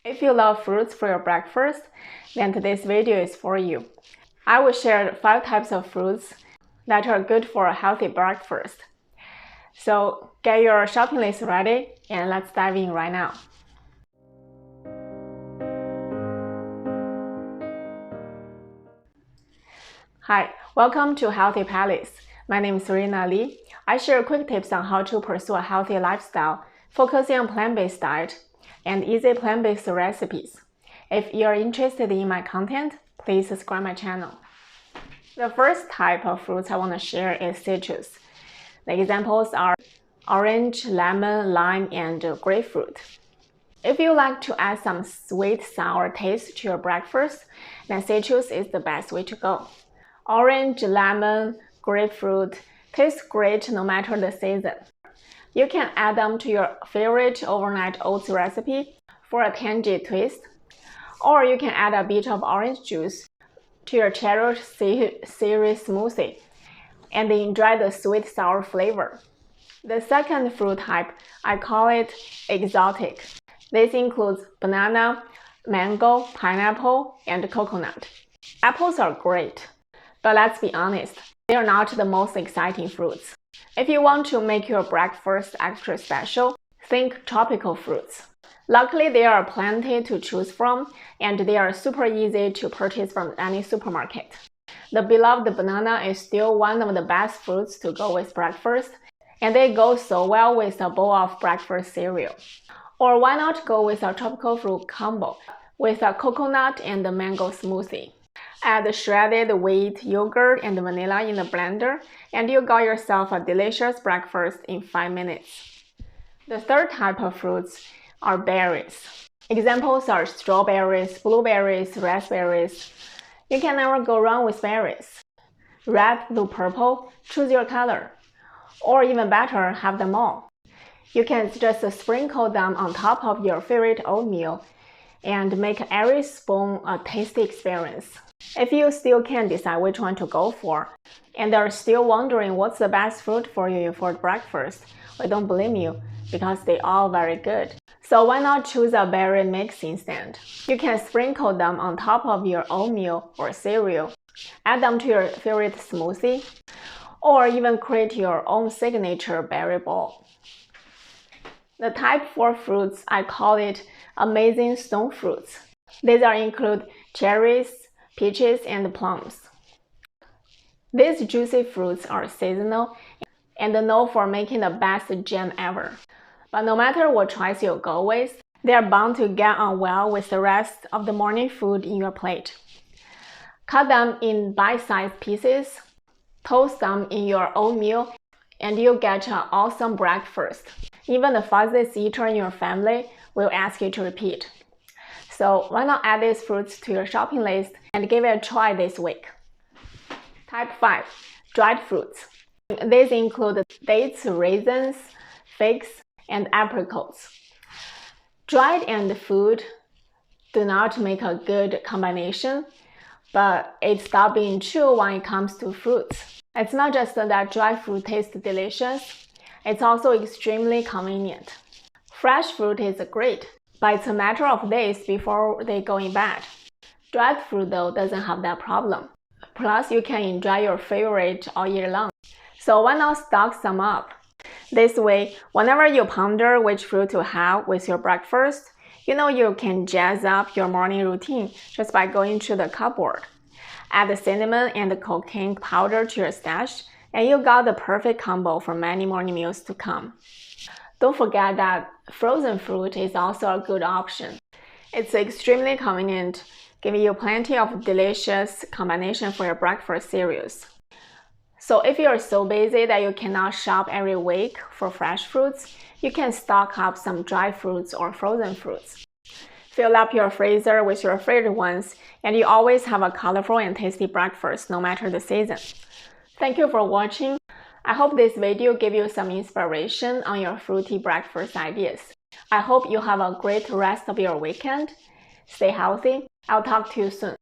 If you love fruits for your breakfast, then today's video is for you. I will share 5 types of fruits that are good for a healthy breakfast. So get your shopping list ready and let's dive in right now. Hi, welcome to Healthy Palace. My name is Serena Lee. I share quick tips on how to pursue a healthy lifestyle, focusing on plant-based diet and easy plant-based recipes. If you're interested in my content, please subscribe my channel. The first type of fruits I want to share is citrus. The examples are orange, lemon, lime, and grapefruit. If you like to add some sweet, sour taste to your breakfast, then citrus is the best way to go. Orange, lemon, grapefruit taste great no matter the season. You can add them to your favorite overnight oats recipe for a tangy twist, or you can add a bit of orange juice to your Cheerios series smoothie and enjoy the sweet sour flavor. The second fruit type, I call it exotic. This includes banana, mango, pineapple, and coconut. Apples are great, but let's be honest, they are not the most exciting fruits. If you want to make your breakfast extra special, think tropical fruits. Luckily, there are plenty to choose from, and they are super easy to purchase from any supermarket. The beloved banana is still one of the best fruits to go with breakfast, and they go so well with a bowl of breakfast cereal. Or why not go with a tropical fruit combo with a coconut and a mango smoothie? Add shredded wheat, yogurt, and vanilla in the blender, and you got yourself a delicious breakfast in 5 minutes. The third type of fruits are berries. Examples are strawberries, blueberries, raspberries. You can never go wrong with berries. Red, blue, purple, choose your color. Or even better, have them all. You can just sprinkle them on top of your favorite oatmeal and make every spoon a tasty experience. If you still can't decide which one to go for, and are still wondering what's the best fruit for you for breakfast, we don't blame you because they're all very good. So why not choose a berry mix instead? You can sprinkle them on top of your oatmeal or cereal, add them to your favorite smoothie, or even create your own signature berry bowl. The type 4 fruits, I call it amazing stone fruits. These include cherries, peaches, and plums. These juicy fruits are seasonal and known for making the best jam ever. But no matter what choice you go with, they are bound to get on well with the rest of the morning food in your plate. Cut them in bite-sized pieces, toast them in your oatmeal, and you'll get an awesome breakfast. Even the fussiest eater in your family will ask you to repeat. So why not add these fruits to your shopping list and give it a try this week? Type 5, dried fruits. These include dates, raisins, figs, and apricots. Dried and food do not make a good combination, but it stops being true when it comes to fruits. It's not just that dry fruit tastes delicious, it's also extremely convenient. Fresh fruit is great, but it's a matter of days before they go in bad. Dried fruit though doesn't have that problem. Plus you can enjoy your favorite all year long. So why not stock some up? This way, whenever you ponder which fruit to have with your breakfast, you know you can jazz up your morning routine just by going to the cupboard. Add the cinnamon and the cocaine powder to your stash, and you got the perfect combo for many morning meals to come. Don't forget that frozen fruit is also a good option. It's extremely convenient, giving you plenty of delicious combination for your breakfast cereals. So if you're so busy that you cannot shop every week for fresh fruits, you can stock up some dry fruits or frozen fruits. Fill up your freezer with your favorite ones, and you always have a colorful and tasty breakfast no matter the season. Thank you for watching. I hope this video gave you some inspiration on your fruity breakfast ideas. I hope you have a great rest of your weekend. Stay healthy. I'll talk to you soon.